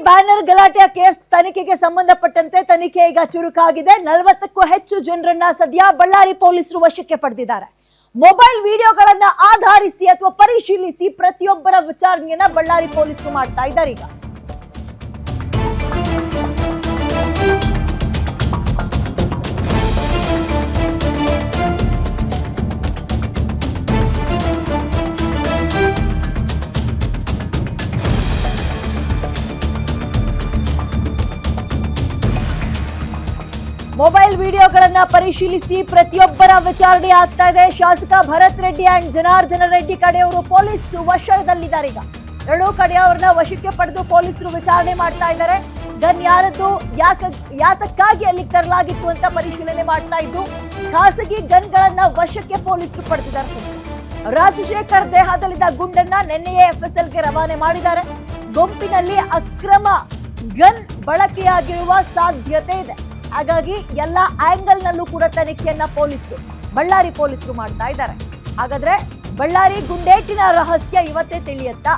Banner ಗಲಾಟೆಯ case ತನಿಖೆಗೆ ಸಂಬಂಧಪಟ್ಟಂತೆ ತನಿಖೆ ಈಗ ಚುರುಕಾಗಿದೆ. 40ಕ್ಕೂ ಹೆಚ್ಚು ಜನರನ್ನ ಸದ್ಯ ಬಳ್ಳಾರಿ ಪೊಲೀಸರು ವಶಕ್ಕೆ ಪಡೆದಿದ್ದಾರೆ. ಮೊಬೈಲ್ ವಿಡಿಯೋಗಳನ್ನ ಆಧರಿಸಿ ಅಥವಾ ಪರಿಶೀಲಿಸಿ ಪ್ರತಿಯೊಬ್ಬರ ವಿಚಾರಣೆಯನ್ನ ಬಳ್ಳಾರಿ ಪೊಲೀಸರು ಮಾಡ್ತಾ ಇದ್ದಾರೆ. ಈಗ ಮೊಬೈಲ್ ವಿಡಿಯೋಗಳನ್ನ ಪರಿಶೀಲಿಸಿ ಪ್ರತಿಯೊಬ್ಬರ ವಿಚಾರಣೆ ಆಗ್ತಾ ಇದೆ. ಶಾಸಕ ಭರತ್ ರೆಡ್ಡಿ ಅಂಡ್ ಜನಾರ್ದನ ರೆಡ್ಡಿ ಕಡೆಯವರು ಪೊಲೀಸ್ ವಶದಲ್ಲಿದ್ದಾರೆ. ಈಗ ಎರಡೂ ಕಡೆಯವರನ್ನ ವಶಕ್ಕೆ ಪಡೆದು ಪೊಲೀಸರು ವಿಚಾರಣೆ ಮಾಡ್ತಾ ಇದ್ದಾರೆ. ಗನ್ ಯಾರದ್ದು, ಯಾತಕ್ಕಾಗಿ ಅಲ್ಲಿಗೆ ತರಲಾಗಿತ್ತು ಅಂತ ಪರಿಶೀಲನೆ ಮಾಡ್ತಾ ಇದ್ದು ಖಾಸಗಿ ಗನ್ಗಳನ್ನ ವಶಕ್ಕೆ ಪೊಲೀಸರು ಪಡೆದಿದ್ದಾರೆ. ರಾಜಶೇಖರ್ ದೇಹದಲ್ಲಿದ್ದ ಗುಂಡನ್ನ ನಿನ್ನೆಯೇ FSLಗೆ ರವಾನೆ ಮಾಡಿದ್ದಾರೆ. ಗುಂಪಿನಲ್ಲಿ ಅಕ್ರಮ ಗನ್ ಬಳಕೆಯಾಗಿರುವ ಸಾಧ್ಯತೆ ಇದೆ. ಹಾಗಾಗಿ ಎಲ್ಲ ಆಂಗಲ್ ನಲ್ಲೂ ಕೂಡ ತನಿಖೆಯನ್ನ ಬಳ್ಳಾರಿ ಪೊಲೀಸರು ಮಾಡ್ತಾ ಇದ್ದಾರೆ. ಹಾಗಾದ್ರೆ ಬಳ್ಳಾರಿ ಗುಂಡೇಟಿನ ರಹಸ್ಯ ಇವತ್ತೇ ತಿಳಿಯತ್ತಾ?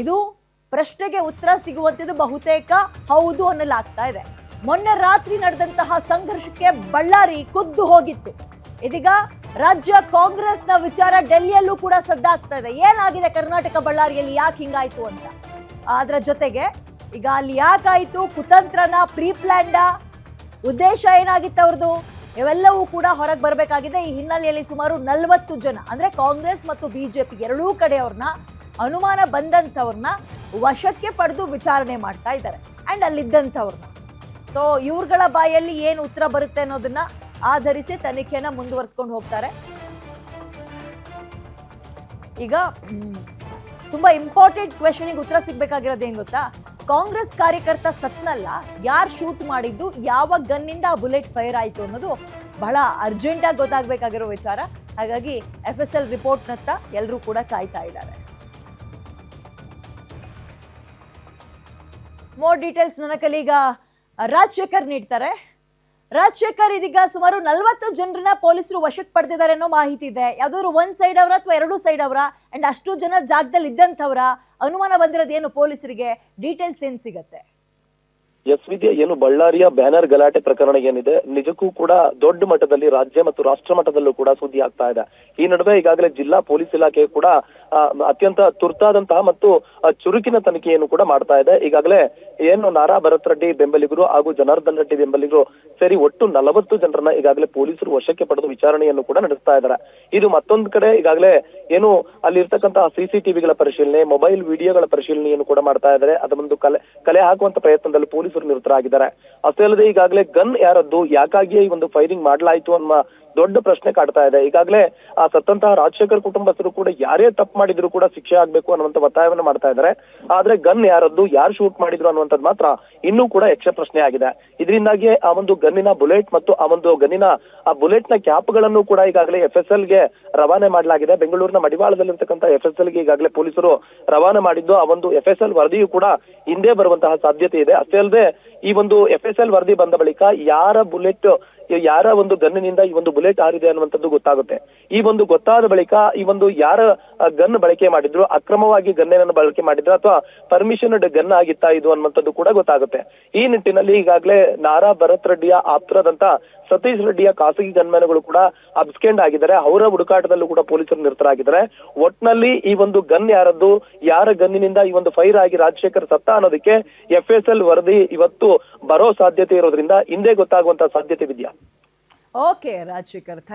ಇದು ಪ್ರಶ್ನೆಗೆ ಉತ್ತರ ಸಿಗುವಂತಿದ್ದು ಬಹುತೇಕ ಹೌದು ಅನ್ನಲಾಗ್ತಾ ಇದೆ. ಮೊನ್ನೆ ರಾತ್ರಿ ನಡೆದಂತಹ ಸಂಘರ್ಷಕ್ಕೆ ಬಳ್ಳಾರಿ ಕುದ್ದು ಹೋಗಿತ್ತು. ಇದೀಗ ರಾಜ್ಯ ಕಾಂಗ್ರೆಸ್ನ ವಿಚಾರ ಡೆಲ್ಲಿಯಲ್ಲೂ ಕೂಡ ಸದ್ದಾಗ್ತಾ ಇದೆ. ಏನಾಗಿದೆ ಕರ್ನಾಟಕ ಬಳ್ಳಾರಿಯಲ್ಲಿ, ಯಾಕೆ ಹಿಂಗಾಯ್ತು ಅಂತ. ಅದರ ಜೊತೆಗೆ ಈಗ ಅಲ್ಲಿ ಯಾಕಾಯ್ತು, ಕುತಂತ್ರನ, ಪ್ರೀ ಪ್ಲಾನ್ಡ, ಉದ್ದೇಶ ಏನಾಗಿತ್ತು ಅವ್ರದ್ದು, ಇವೆಲ್ಲವೂ ಕೂಡ ಹೊರಗೆ ಬರಬೇಕಾಗಿದೆ. ಈ ಹಿನ್ನೆಲೆಯಲ್ಲಿ ಸುಮಾರು 40 ಜನ ಅಂದ್ರೆ ಕಾಂಗ್ರೆಸ್ ಮತ್ತು ಬಿಜೆಪಿ ಎರಡೂ ಕಡೆಯವ್ರನ್ನ, ಅನುಮಾನ ಬಂದಂಥವ್ರನ್ನ ವಶಕ್ಕೆ ಪಡೆದು ವಿಚಾರಣೆ ಮಾಡ್ತಾ ಇದ್ದಾರೆ. ಅಂಡ್ ಅಲ್ಲಿದ್ದಂಥವ್ರನ್ನ ಸೊ ಇವ್ರಗಳ ಬಾಯಲ್ಲಿ ಏನು ಉತ್ತರ ಬರುತ್ತೆ ಅನ್ನೋದನ್ನ ಆಧರಿಸಿ ತನಿಖೆಯನ್ನ ಮುಂದುವರಿಸ್ಕೊಂಡು ಹೋಗ್ತಾರೆ. ಈಗ ತುಂಬಾ ಇಂಪಾರ್ಟೆಂಟ್ ಕ್ವೆಶನ್ಗೆ ಉತ್ತರ ಸಿಗ್ಬೇಕಾಗಿರೋದೇನು ಗೊತ್ತಾ? ಕಾಂಗ್ರೆಸ್ ಕಾರ್ಯಕರ್ತ ಸತ್ನಲ್ಲ, ಯಾರು ಶೂಟ್ ಮಾಡಿದ್ದು, ಯಾವ ಗನ್ನಿಂದ ಆ ಬುಲೆಟ್ ಫೈರ್ ಆಯಿತು ಅನ್ನೋದು ಬಹಳ ಅರ್ಜೆಂಟ್ ಆಗಿ ಗೊತ್ತಾಗಬೇಕಾಗಿರೋ ವಿಚಾರ. ಹಾಗಾಗಿ FSL ರಿಪೋರ್ಟ್ನತ್ತ ಎಲ್ಲರೂ ಕೂಡ ಕಾಯ್ತಾ ಇದ್ದಾರೆ. ಮೋರ್ ಡೀಟೇಲ್ಸ್ ನನ್ನ ಕಲೀಗ ರಾಜಶೇಖರ್ ನೀಡ್ತಾರೆ. ರಾಜಶೇಖರ್, ಇದೀಗ ಸುಮಾರು 40 ಜನರನ್ನ ಪೊಲೀಸರು ವಶಕ್ಕೆ ಪಡೆದಿದ್ದಾರೆ ಅನ್ನೋ ಮಾಹಿತಿ ಇದೆ. ಯಾವ್ದಾದ್ರು ಒಂದ್ ಸೈಡ್ ಅವರ ಅಥವಾ ಎರಡು ಸೈಡ್ ಅವರ, ಅಂಡ್ ಅಷ್ಟು ಜನ ಜಾಗದಲ್ಲಿ ಇದ್ದಂಥವ್ರ, ಅನುಮಾನ ಬಂದಿರೋದೇನು ಪೊಲೀಸರಿಗೆ, ಡೀಟೇಲ್ಸ್ ಏನ್ ಸಿಗತ್ತೆ? ಎಸ್ ವಿದ್ಯಾ, ಏನು ಬಳ್ಳಾರಿಯ ಬ್ಯಾನರ್ ಗಲಾಟೆ ಪ್ರಕರಣ ಏನಿದೆ ನಿಜಕ್ಕೂ ಕೂಡ ದೊಡ್ಡ ಮಟ್ಟದಲ್ಲಿ ರಾಜ್ಯ ಮತ್ತು ರಾಷ್ಟ್ರ ಮಟ್ಟದಲ್ಲೂ ಕೂಡ ಸುದ್ದಿ ಆಗ್ತಾ ಇದೆ. ಈ ನಡುವೆ ಈಗಾಗಲೇ ಜಿಲ್ಲಾ ಪೊಲೀಸ್ ಇಲಾಖೆ ಕೂಡ ಅತ್ಯಂತ ತುರ್ತಾದಂತಹ ಮತ್ತು ಚುರುಕಿನ ತನಿಖೆಯನ್ನು ಕೂಡ ಮಾಡ್ತಾ ಇದೆ. ಈಗಾಗಲೇ ಏನು ನಾರಾ ಭರತ್ ರೆಡ್ಡಿ ಬೆಂಬಲಿಗರು ಹಾಗೂ ಜನಾರ್ದನ್ ರೆಡ್ಡಿ ಬೆಂಬಲಿಗರು ಸೇರಿ ಒಟ್ಟು 40 ಜನರನ್ನ ಈಗಾಗಲೇ ಪೊಲೀಸರು ವಶಕ್ಕೆ ಪಡೆದು ವಿಚಾರಣೆಯನ್ನು ಕೂಡ ನಡೆಸ್ತಾ ಇದ್ದಾರೆ. ಇದು ಮತ್ತೊಂದು ಕಡೆ ಈಗಾಗಲೇ ಏನು ಅಲ್ಲಿರ್ತಕ್ಕಂತಹ CCTVಗಳ ಪರಿಶೀಲನೆ, ಮೊಬೈಲ್ ವಿಡಿಯೋಗಳ ಪರಿಶೀಲನೆಯನ್ನು ಕೂಡ ಮಾಡ್ತಾ ಇದ್ದಾರೆ. ಅದೊಂದು ಕಲೆ ಹಾಕುವಂತ ಪ್ರಯತ್ನದಲ್ಲಿ ಪೊಲೀಸರು ನಿರತರಾಗಿದ್ದಾರೆ. ಅಷ್ಟೇ ಅಲ್ಲದೆ ಈಗಾಗಲೇ ಗನ್ ಯಾರದ್ದು, ಯಾಕಾಗಿ ಈ ಒಂದು ಫೈರಿಂಗ್ ಮಾಡಲಾಯಿತು ಅನ್ನೋ ದೊಡ್ಡ ಪ್ರಶ್ನೆ ಕಾಡ್ತಾ ಇದೆ. ಈಗಾಗಲೇ ಆ ಸತ್ತಂತಹ ರಾಜಶೇಖರ್ ಕುಟುಂಬಸ್ಥರು ಕೂಡ ಯಾರೇ ತಪ್ಪು ಮಾಡಿದ್ರು ಕೂಡ ಶಿಕ್ಷೆ ಆಗ್ಬೇಕು ಅನ್ನುವಂತ ಒತ್ತಾಯವನ್ನು ಮಾಡ್ತಾ ಇದ್ದಾರೆ. ಆದ್ರೆ ಗನ್ ಯಾರದ್ದು, ಯಾರು ಶೂಟ್ ಮಾಡಿದ್ರು ಅನ್ನುವಂಥದ್ದು ಮಾತ್ರ ಇನ್ನೂ ಕೂಡ ಯಕ್ಷ ಪ್ರಶ್ನೆ ಆಗಿದೆ. ಇದರಿಂದಾಗಿ ಆ ಒಂದು ಗನ್ನಿನ ಬುಲೆಟ್ ಮತ್ತು ಆ ಒಂದು ಗನ್ನಿನ ಆ ಬುಲೆಟ್ ನ ಕ್ಯಾಪ್ಗಳನ್ನು ಕೂಡ ಈಗಾಗಲೇ FSLಗೆ ರವಾನೆ ಮಾಡಲಾಗಿದೆ. ಬೆಂಗಳೂರಿನ ಮಡಿವಾಳದಲ್ಲಿರ್ತಕ್ಕಂಥ FSLಗೆ ಈಗಾಗಲೇ ಪೊಲೀಸರು ರವಾನೆ ಮಾಡಿದ್ದು. ಆ ಒಂದು FSL ವರದಿಯು ಕೂಡ ಹಿಂದೆ ಬರುವಂತಹ ಸಾಧ್ಯತೆ ಇದೆ. ಅಷ್ಟೇ ಅಲ್ಲದೆ ಈ ಒಂದು FSL ವರದಿ ಬಂದ ಬಳಿಕ ಯಾರ ಒಂದು ಗನ್ನಿನಿಂದ ಈ ಒಂದು ಬುಲೆಟ್ ಹಾರಿದೆ ಅನ್ನುವಂಥದ್ದು ಗೊತ್ತಾಗುತ್ತೆ. ಈ ಒಂದು ಗೊತ್ತಾದ ಬಳಿಕ ಈ ಒಂದು ಯಾರ ಗನ್ ಬಳಕೆ ಮಾಡಿದ್ರು, ಅಕ್ರಮವಾಗಿ ಗನ್ನೇನನ್ನು ಬಳಕೆ ಮಾಡಿದ್ರು ಅಥವಾ ಪರ್ಮಿಷನ್ಡ್ ಗನ್ ಆಗಿತ್ತಾ ಇದು ಅನ್ನುವಂಥದ್ದು ಕೂಡ ಗೊತ್ತಾಗುತ್ತೆ. ಈ ನಿಟ್ಟಿನಲ್ಲಿ ಈಗಾಗಲೇ ನಾರಾ ಭರತ್ ರೆಡ್ಡಿಯ ಆಪ್ತರಾದಂತ ಸತೀಶ್ ರೆಡ್ಡಿಯ ಖಾಸಗಿ ಗನ್ಮ್ಯಾನ್ಗಳು ಕೂಡ ಅಬ್ಸ್ಕೆಂಡ್ ಆಗಿದ್ದಾರೆ. ಅವರ ಹುಡುಕಾಟದಲ್ಲೂ ಕೂಡ ಪೊಲೀಸರು ನಿರತರಾಗಿದ್ದಾರೆ. ಒಟ್ನಲ್ಲಿ ಈ ಒಂದು ಗನ್ ಯಾರದ್ದು, ಯಾರ ಗನ್ನಿನಿಂದ ಈ ಒಂದು ಫೈರ್ ಆಗಿ ರಾಜಶೇಖರ್ ಸತ್ತ ಅನ್ನೋದಕ್ಕೆ FSL ವರದಿ ಇವತ್ತು ಬರೋ ಸಾಧ್ಯತೆ ಇರೋದ್ರಿಂದ ಹಿಂದೆ ಗೊತ್ತಾಗುವಂತ ಸಾಧ್ಯತೆ ಇದೆಯಾ? Okay Rajashekhar, thank you.